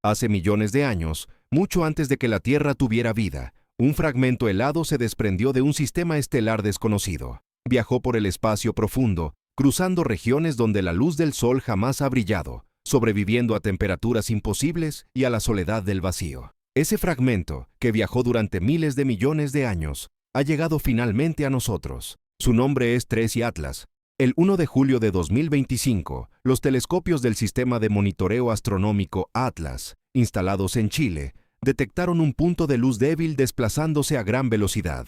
Hace millones de años, mucho antes de que la Tierra tuviera vida, un fragmento helado se desprendió de un sistema estelar desconocido. Viajó por el espacio profundo, cruzando regiones donde la luz del Sol jamás ha brillado, sobreviviendo a temperaturas imposibles y a la soledad del vacío. Ese fragmento, que viajó durante miles de millones de años, ha llegado finalmente a nosotros. Su nombre es 3I Atlas. El 1 de julio de 2025, los telescopios del Sistema de Monitoreo Astronómico Atlas, instalados en Chile, detectaron un punto de luz débil desplazándose a gran velocidad.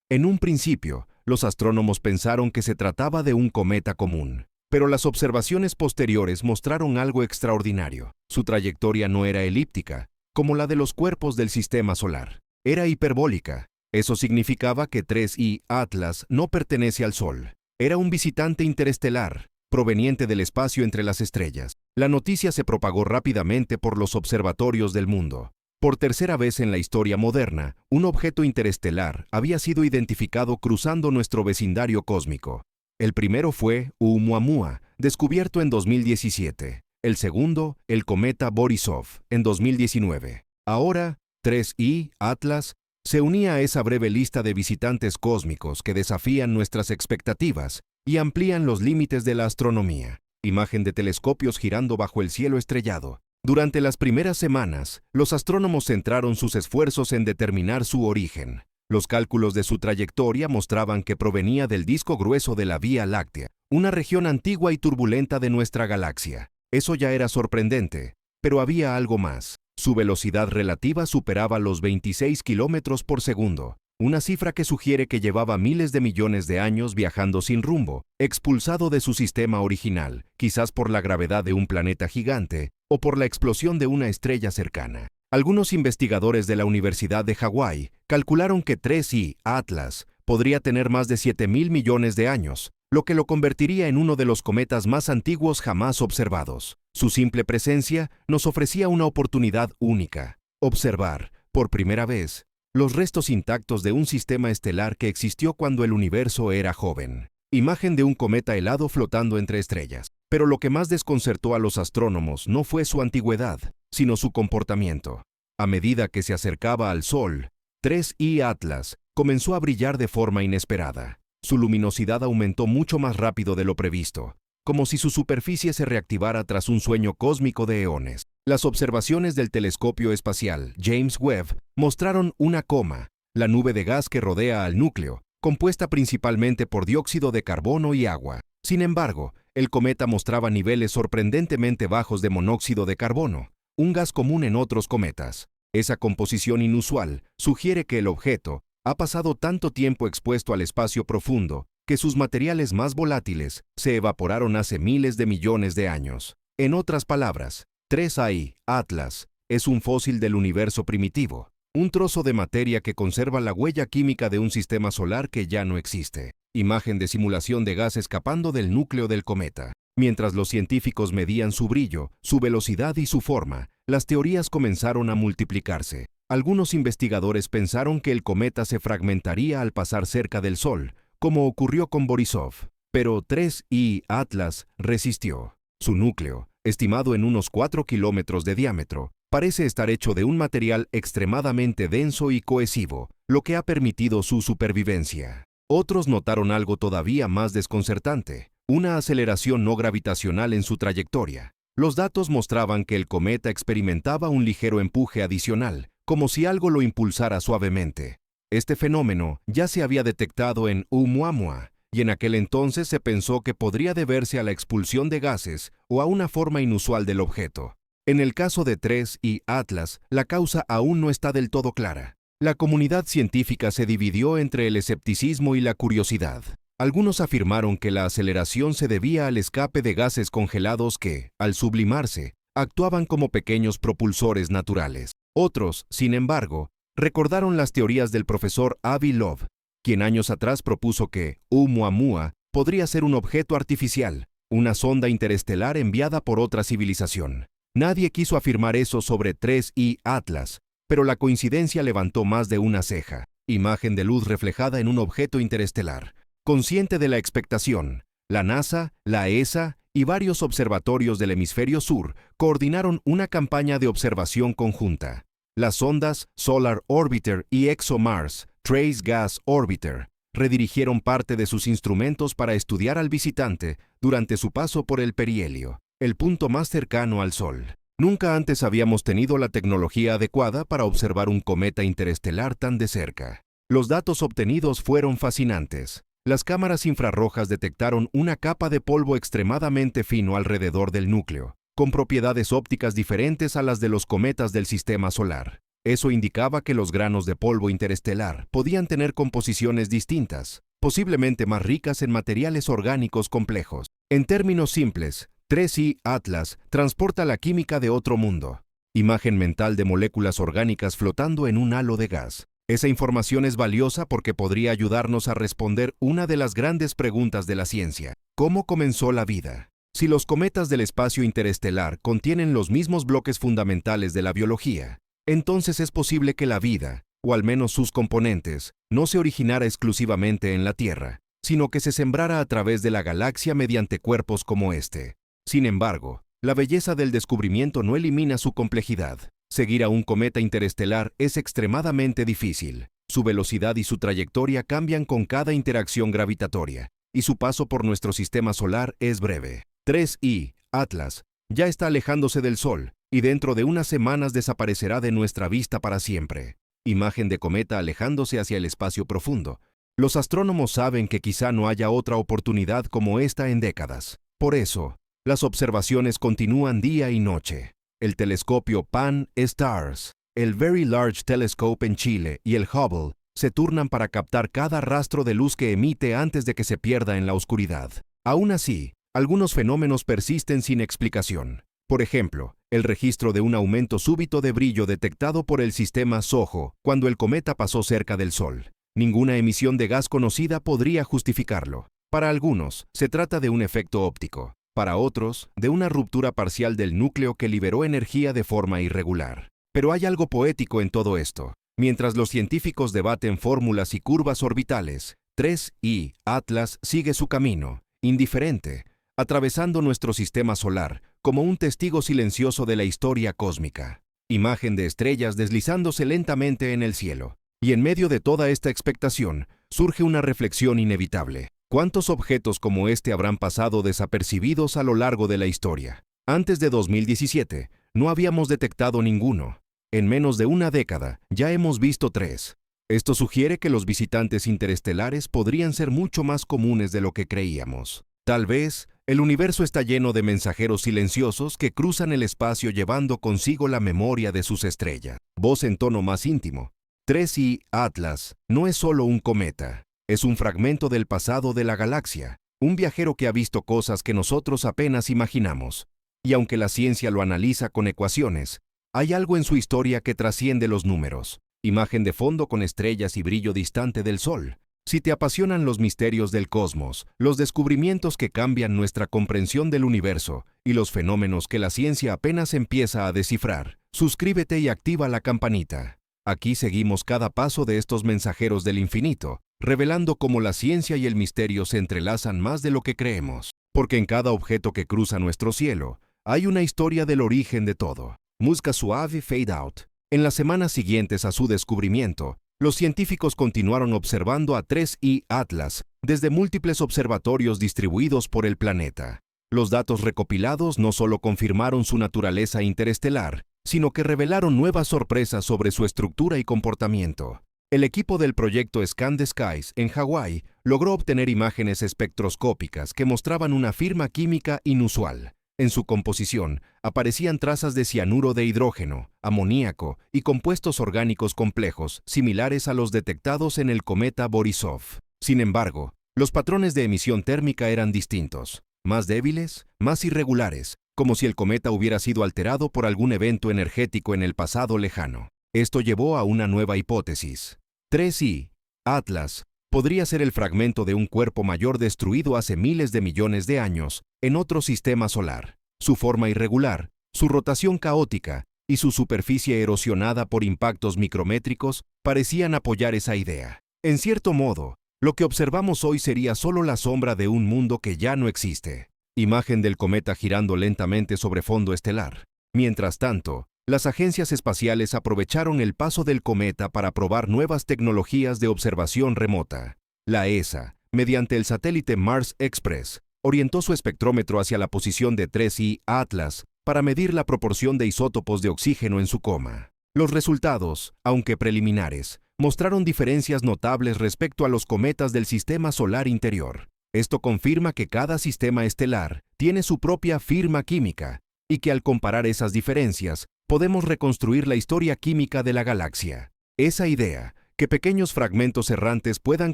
En un principio, los astrónomos pensaron que se trataba de un cometa común, pero las observaciones posteriores mostraron algo extraordinario. Su trayectoria no era elíptica, como la de los cuerpos del sistema solar. Era hiperbólica. Eso significaba que 3I Atlas no pertenece al Sol. Era un visitante interestelar, proveniente del espacio entre las estrellas. La noticia se propagó rápidamente por los observatorios del mundo. Por tercera vez en la historia moderna, un objeto interestelar había sido identificado cruzando nuestro vecindario cósmico. El primero fue Oumuamua, descubierto en 2017. El segundo, el cometa Borisov, en 2019. Ahora, 3I Atlas se unía a esa breve lista de visitantes cósmicos que desafían nuestras expectativas y amplían los límites de la astronomía. Imagen de telescopios girando bajo el cielo estrellado. Durante las primeras semanas, los astrónomos centraron sus esfuerzos en determinar su origen. Los cálculos de su trayectoria mostraban que provenía del disco grueso de la Vía Láctea, una región antigua y turbulenta de nuestra galaxia. Eso ya era sorprendente, pero había algo más. Su velocidad relativa superaba los 26 kilómetros por segundo, una cifra que sugiere que llevaba miles de millones de años viajando sin rumbo, expulsado de su sistema original, quizás por la gravedad de un planeta gigante o por la explosión de una estrella cercana. Algunos investigadores de la Universidad de Hawái calcularon que 3I Atlas podría tener más de 7.000 millones de años, lo que lo convertiría en uno de los cometas más antiguos jamás observados. Su simple presencia nos ofrecía una oportunidad única: observar, por primera vez, los restos intactos de un sistema estelar que existió cuando el universo era joven. Imagen de un cometa helado flotando entre estrellas. Pero lo que más desconcertó a los astrónomos no fue su antigüedad, sino su comportamiento. A medida que se acercaba al Sol, 3I Atlas comenzó a brillar de forma inesperada. Su luminosidad aumentó mucho más rápido de lo previsto, como si su superficie se reactivara tras un sueño cósmico de eones. Las observaciones del telescopio espacial James Webb mostraron una coma, la nube de gas que rodea al núcleo, compuesta principalmente por dióxido de carbono y agua. Sin embargo, el cometa mostraba niveles sorprendentemente bajos de monóxido de carbono, un gas común en otros cometas. Esa composición inusual sugiere que el objeto ha pasado tanto tiempo expuesto al espacio profundo que sus materiales más volátiles se evaporaron hace miles de millones de años. En otras palabras, 3I Atlas es un fósil del universo primitivo, un trozo de materia que conserva la huella química de un sistema solar que ya no existe. Imagen de simulación de gas escapando del núcleo del cometa. Mientras los científicos medían su brillo, su velocidad y su forma, las teorías comenzaron a multiplicarse. Algunos investigadores pensaron que el cometa se fragmentaría al pasar cerca del Sol, como ocurrió con Borisov. Pero 3I Atlas resistió. Su núcleo, estimado en unos 4 kilómetros de diámetro, parece estar hecho de un material extremadamente denso y cohesivo, lo que ha permitido su supervivencia. Otros notaron algo todavía más desconcertante: una aceleración no gravitacional en su trayectoria. Los datos mostraban que el cometa experimentaba un ligero empuje adicional, como si algo lo impulsara suavemente. Este fenómeno ya se había detectado en Oumuamua, y en aquel entonces se pensó que podría deberse a la expulsión de gases o a una forma inusual del objeto. En el caso de 3I Atlas, la causa aún no está del todo clara. La comunidad científica se dividió entre el escepticismo y la curiosidad. Algunos afirmaron que la aceleración se debía al escape de gases congelados que, al sublimarse, actuaban como pequeños propulsores naturales. Otros, sin embargo, recordaron las teorías del profesor Avi Loeb, quien años atrás propuso que Oumuamua podría ser un objeto artificial, una sonda interestelar enviada por otra civilización. Nadie quiso afirmar eso sobre 3I Atlas, pero la coincidencia levantó más de una ceja. Imagen de luz reflejada en un objeto interestelar. Consciente de la expectación, la NASA, la ESA y varios observatorios del hemisferio sur coordinaron una campaña de observación conjunta. Las sondas Solar Orbiter y ExoMars Trace Gas Orbiter redirigieron parte de sus instrumentos para estudiar al visitante durante su paso por el perihelio, el punto más cercano al Sol. Nunca antes habíamos tenido la tecnología adecuada para observar un cometa interestelar tan de cerca. Los datos obtenidos fueron fascinantes. Las cámaras infrarrojas detectaron una capa de polvo extremadamente fino alrededor del núcleo, con propiedades ópticas diferentes a las de los cometas del sistema solar. Eso indicaba que los granos de polvo interestelar podían tener composiciones distintas, posiblemente más ricas en materiales orgánicos complejos. En términos simples, 3I Atlas transporta la química de otro mundo. Imagen mental de moléculas orgánicas flotando en un halo de gas. Esa información es valiosa porque podría ayudarnos a responder una de las grandes preguntas de la ciencia. ¿Cómo comenzó la vida? Si los cometas del espacio interestelar contienen los mismos bloques fundamentales de la biología, entonces es posible que la vida, o al menos sus componentes, no se originara exclusivamente en la Tierra, sino que se sembrara a través de la galaxia mediante cuerpos como este. Sin embargo, la belleza del descubrimiento no elimina su complejidad. Seguir a un cometa interestelar es extremadamente difícil. Su velocidad y su trayectoria cambian con cada interacción gravitatoria, y su paso por nuestro sistema solar es breve. 3I Atlas ya está alejándose del Sol, y dentro de unas semanas desaparecerá de nuestra vista para siempre. Imagen de cometa alejándose hacia el espacio profundo. Los astrónomos saben que quizá no haya otra oportunidad como esta en décadas. Por eso, las observaciones continúan día y noche. El telescopio Pan-STARRS, el Very Large Telescope en Chile y el Hubble se turnan para captar cada rastro de luz que emite antes de que se pierda en la oscuridad. Aún así, algunos fenómenos persisten sin explicación. Por ejemplo, el registro de un aumento súbito de brillo detectado por el sistema SOHO cuando el cometa pasó cerca del Sol. Ninguna emisión de gas conocida podría justificarlo. Para algunos, se trata de un efecto óptico. Para otros, de una ruptura parcial del núcleo que liberó energía de forma irregular. Pero hay algo poético en todo esto. Mientras los científicos debaten fórmulas y curvas orbitales, 3I Atlas sigue su camino, indiferente, atravesando nuestro sistema solar como un testigo silencioso de la historia cósmica. Imagen de estrellas deslizándose lentamente en el cielo. Y en medio de toda esta expectación, surge una reflexión inevitable. ¿Cuántos objetos como este habrán pasado desapercibidos a lo largo de la historia? Antes de 2017, no habíamos detectado ninguno. En menos de una década, ya hemos visto 3. Esto sugiere que los visitantes interestelares podrían ser mucho más comunes de lo que creíamos. Tal vez, el universo está lleno de mensajeros silenciosos que cruzan el espacio llevando consigo la memoria de sus estrellas. Voz en tono más íntimo. 3I Atlas no es solo un cometa. Es un fragmento del pasado de la galaxia, un viajero que ha visto cosas que nosotros apenas imaginamos. Y aunque la ciencia lo analiza con ecuaciones, hay algo en su historia que trasciende los números. Imagen de fondo con estrellas y brillo distante del Sol. Si te apasionan los misterios del cosmos, los descubrimientos que cambian nuestra comprensión del universo y los fenómenos que la ciencia apenas empieza a descifrar, suscríbete y activa la campanita. Aquí seguimos cada paso de estos mensajeros del infinito, revelando cómo la ciencia y el misterio se entrelazan más de lo que creemos. Porque en cada objeto que cruza nuestro cielo, hay una historia del origen de todo. Música suave fade out. En las semanas siguientes a su descubrimiento, los científicos continuaron observando a 3I Atlas desde múltiples observatorios distribuidos por el planeta. Los datos recopilados no solo confirmaron su naturaleza interestelar, sino que revelaron nuevas sorpresas sobre su estructura y comportamiento. El equipo del proyecto Scan the Skies en Hawái logró obtener imágenes espectroscópicas que mostraban una firma química inusual. En su composición aparecían trazas de cianuro de hidrógeno, amoníaco y compuestos orgánicos complejos similares a los detectados en el cometa Borisov. Sin embargo, los patrones de emisión térmica eran distintos, más débiles, más irregulares, como si el cometa hubiera sido alterado por algún evento energético en el pasado lejano. Esto llevó a una nueva hipótesis. 3I Atlas podría ser el fragmento de un cuerpo mayor destruido hace miles de millones de años en otro sistema solar. Su forma irregular, su rotación caótica y su superficie erosionada por impactos micrométricos parecían apoyar esa idea. En cierto modo, lo que observamos hoy sería solo la sombra de un mundo que ya no existe. Imagen del cometa girando lentamente sobre fondo estelar. Mientras tanto, las agencias espaciales aprovecharon el paso del cometa para probar nuevas tecnologías de observación remota. La ESA, mediante el satélite Mars Express, orientó su espectrómetro hacia la posición de 3I Atlas para medir la proporción de isótopos de oxígeno en su coma. Los resultados, aunque preliminares, mostraron diferencias notables respecto a los cometas del sistema solar interior. Esto confirma que cada sistema estelar tiene su propia firma química y que al comparar esas diferencias, podemos reconstruir la historia química de la galaxia. Esa idea, que pequeños fragmentos errantes puedan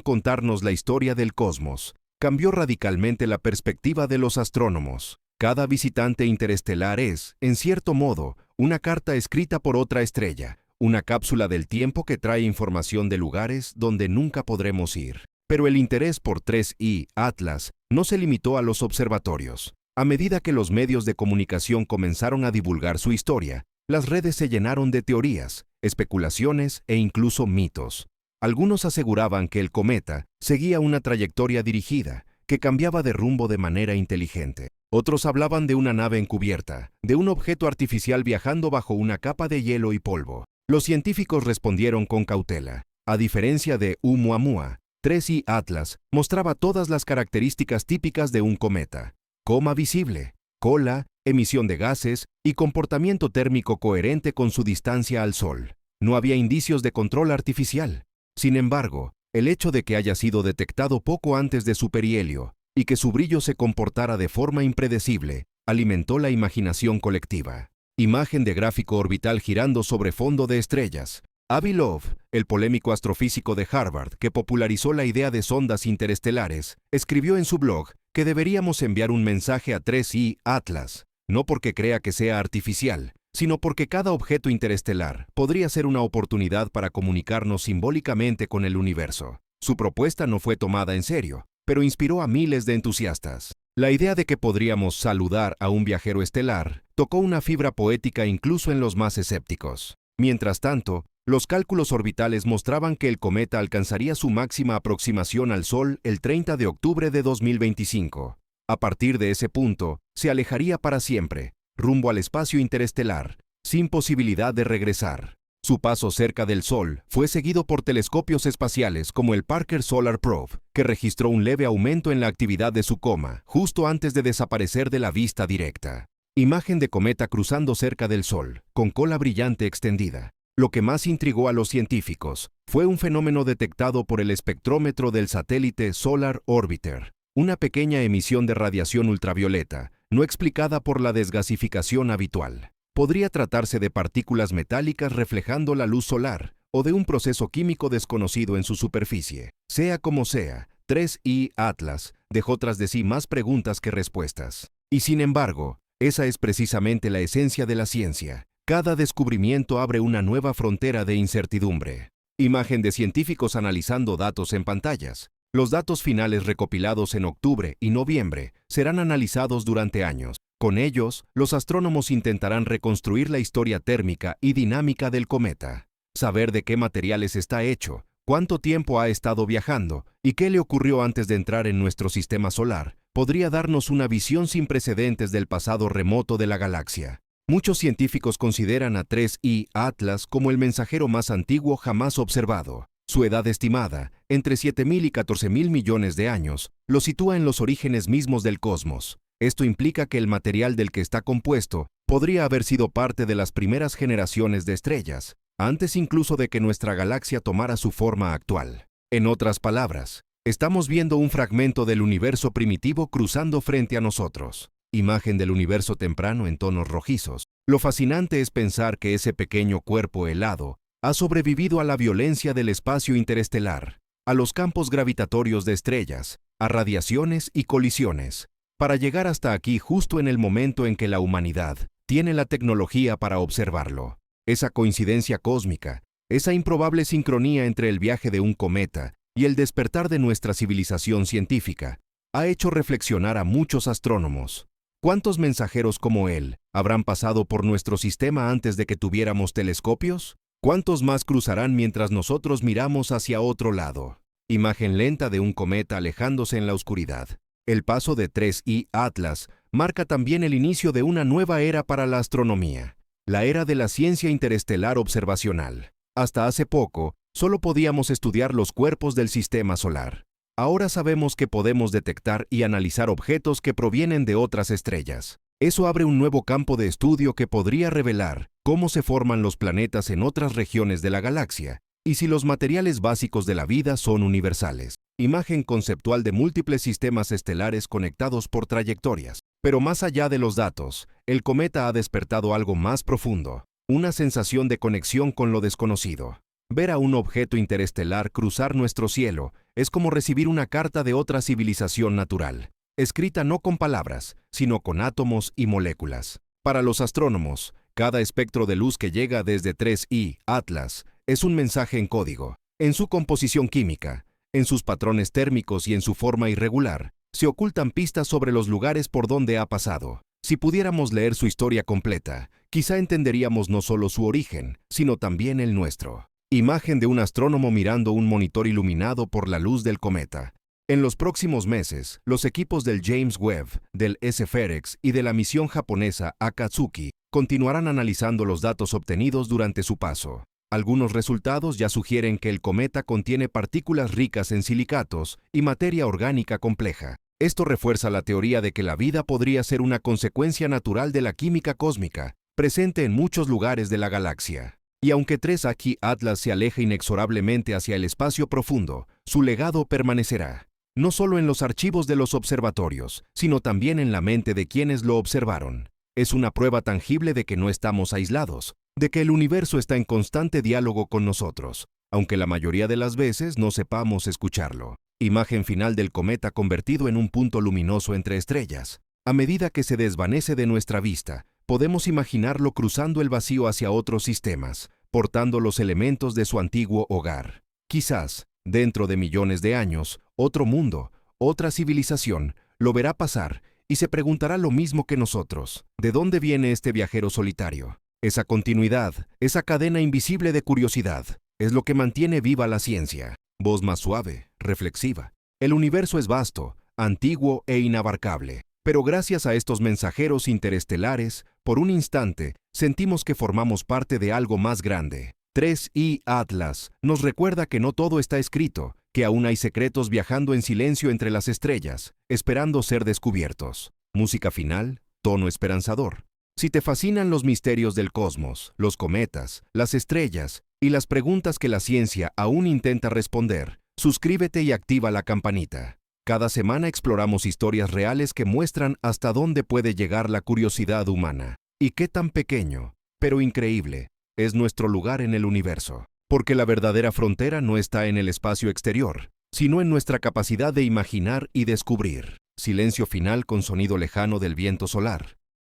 contarnos la historia del cosmos, cambió radicalmente la perspectiva de los astrónomos. Cada visitante interestelar es, en cierto modo, una carta escrita por otra estrella, una cápsula del tiempo que trae información de lugares donde nunca podremos ir. Pero el interés por 3I Atlas no se limitó a los observatorios. A medida que los medios de comunicación comenzaron a divulgar su historia, las redes se llenaron de teorías, especulaciones e incluso mitos. Algunos aseguraban que el cometa seguía una trayectoria dirigida, que cambiaba de rumbo de manera inteligente. Otros hablaban de una nave encubierta, de un objeto artificial viajando bajo una capa de hielo y polvo. Los científicos respondieron con cautela. A diferencia de Oumuamua, 3I Atlas mostraba todas las características típicas de un cometa: coma visible, cola, emisión de gases y comportamiento térmico coherente con su distancia al Sol. No había indicios de control artificial. Sin embargo, el hecho de que haya sido detectado poco antes de su perihelio y que su brillo se comportara de forma impredecible, alimentó la imaginación colectiva. Imagen de gráfico orbital girando sobre fondo de estrellas. Avi Loeb, el polémico astrofísico de Harvard que popularizó la idea de sondas interestelares, escribió en su blog que deberíamos enviar un mensaje a 3I Atlas, no porque crea que sea artificial, sino porque cada objeto interestelar podría ser una oportunidad para comunicarnos simbólicamente con el universo. Su propuesta no fue tomada en serio, pero inspiró a miles de entusiastas. La idea de que podríamos saludar a un viajero estelar tocó una fibra poética incluso en los más escépticos. Mientras tanto, los cálculos orbitales mostraban que el cometa alcanzaría su máxima aproximación al Sol el 30 de octubre de 2025. A partir de ese punto, se alejaría para siempre, rumbo al espacio interestelar, sin posibilidad de regresar. Su paso cerca del Sol fue seguido por telescopios espaciales como el Parker Solar Probe, que registró un leve aumento en la actividad de su coma, justo antes de desaparecer de la vista directa. Imagen de cometa cruzando cerca del Sol, con cola brillante extendida. Lo que más intrigó a los científicos fue un fenómeno detectado por el espectrómetro del satélite Solar Orbiter, una pequeña emisión de radiación ultravioleta, no explicada por la desgasificación habitual. Podría tratarse de partículas metálicas reflejando la luz solar o de un proceso químico desconocido en su superficie. Sea como sea, 3I Atlas dejó tras de sí más preguntas que respuestas. Y sin embargo, esa es precisamente la esencia de la ciencia. Cada descubrimiento abre una nueva frontera de incertidumbre. Imagen de científicos analizando datos en pantallas. Los datos finales recopilados en octubre y noviembre serán analizados durante años. Con ellos, los astrónomos intentarán reconstruir la historia térmica y dinámica del cometa. Saber de qué materiales está hecho, cuánto tiempo ha estado viajando y qué le ocurrió antes de entrar en nuestro sistema solar podría darnos una visión sin precedentes del pasado remoto de la galaxia. Muchos científicos consideran a 3I Atlas como el mensajero más antiguo jamás observado. Su edad estimada, entre 7.000 y 14.000 millones de años, lo sitúa en los orígenes mismos del cosmos. Esto implica que el material del que está compuesto podría haber sido parte de las primeras generaciones de estrellas, antes incluso de que nuestra galaxia tomara su forma actual. En otras palabras, estamos viendo un fragmento del universo primitivo cruzando frente a nosotros. Imagen del universo temprano en tonos rojizos. Lo fascinante es pensar que ese pequeño cuerpo helado ha sobrevivido a la violencia del espacio interestelar, a los campos gravitatorios de estrellas, a radiaciones y colisiones, para llegar hasta aquí justo en el momento en que la humanidad tiene la tecnología para observarlo. Esa coincidencia cósmica, esa improbable sincronía entre el viaje de un cometa y el despertar de nuestra civilización científica, ha hecho reflexionar a muchos astrónomos. ¿Cuántos mensajeros como él habrán pasado por nuestro sistema antes de que tuviéramos telescopios? ¿Cuántos más cruzarán mientras nosotros miramos hacia otro lado? Imagen lenta de un cometa alejándose en la oscuridad. El paso de 3I Atlas marca también el inicio de una nueva era para la astronomía, la era de la ciencia interestelar observacional. Hasta hace poco, solo podíamos estudiar los cuerpos del sistema solar. Ahora sabemos que podemos detectar y analizar objetos que provienen de otras estrellas. Eso abre un nuevo campo de estudio que podría revelar cómo se forman los planetas en otras regiones de la galaxia y si los materiales básicos de la vida son universales. Imagen conceptual de múltiples sistemas estelares conectados por trayectorias. Pero más allá de los datos, el cometa ha despertado algo más profundo, una sensación de conexión con lo desconocido. Ver a un objeto interestelar cruzar nuestro cielo es como recibir una carta de otra civilización natural, escrita no con palabras, sino con átomos y moléculas. Para los astrónomos, cada espectro de luz que llega desde 3I Atlas es un mensaje en código. En su composición química, en sus patrones térmicos y en su forma irregular, se ocultan pistas sobre los lugares por donde ha pasado. Si pudiéramos leer su historia completa, quizá entenderíamos no solo su origen, sino también el nuestro. Imagen de un astrónomo mirando un monitor iluminado por la luz del cometa. En los próximos meses, los equipos del James Webb, del SFEREX y de la misión japonesa Akatsuki continuarán analizando los datos obtenidos durante su paso. Algunos resultados ya sugieren que el cometa contiene partículas ricas en silicatos y materia orgánica compleja. Esto refuerza la teoría de que la vida podría ser una consecuencia natural de la química cósmica, presente en muchos lugares de la galaxia. Y aunque 3I Atlas se aleja inexorablemente hacia el espacio profundo, su legado permanecerá, no solo en los archivos de los observatorios, sino también en la mente de quienes lo observaron. Es una prueba tangible de que no estamos aislados, de que el universo está en constante diálogo con nosotros, aunque la mayoría de las veces no sepamos escucharlo. Imagen final del cometa convertido en un punto luminoso entre estrellas. A medida que se desvanece de nuestra vista, podemos imaginarlo cruzando el vacío hacia otros sistemas, portando los elementos de su antiguo hogar. Quizás, dentro de millones de años, otro mundo, otra civilización, lo verá pasar y se preguntará lo mismo que nosotros. ¿De dónde viene este viajero solitario? Esa continuidad, esa cadena invisible de curiosidad, es lo que mantiene viva la ciencia. Voz más suave, reflexiva. El universo es vasto, antiguo e inabarcable. Pero gracias a estos mensajeros interestelares, por un instante, sentimos que formamos parte de algo más grande. 3I Atlas nos recuerda que no todo está escrito, que aún hay secretos viajando en silencio entre las estrellas, esperando ser descubiertos. Música final, tono esperanzador. Si te fascinan los misterios del cosmos, los cometas, las estrellas y las preguntas que la ciencia aún intenta responder, suscríbete y activa la campanita. Cada semana exploramos historias reales que muestran hasta dónde puede llegar la curiosidad humana y qué tan pequeño, pero increíble, es nuestro lugar en el universo. Porque la verdadera frontera no está en el espacio exterior, sino en nuestra capacidad de imaginar y descubrir. Silencio final con sonido lejano del viento solar.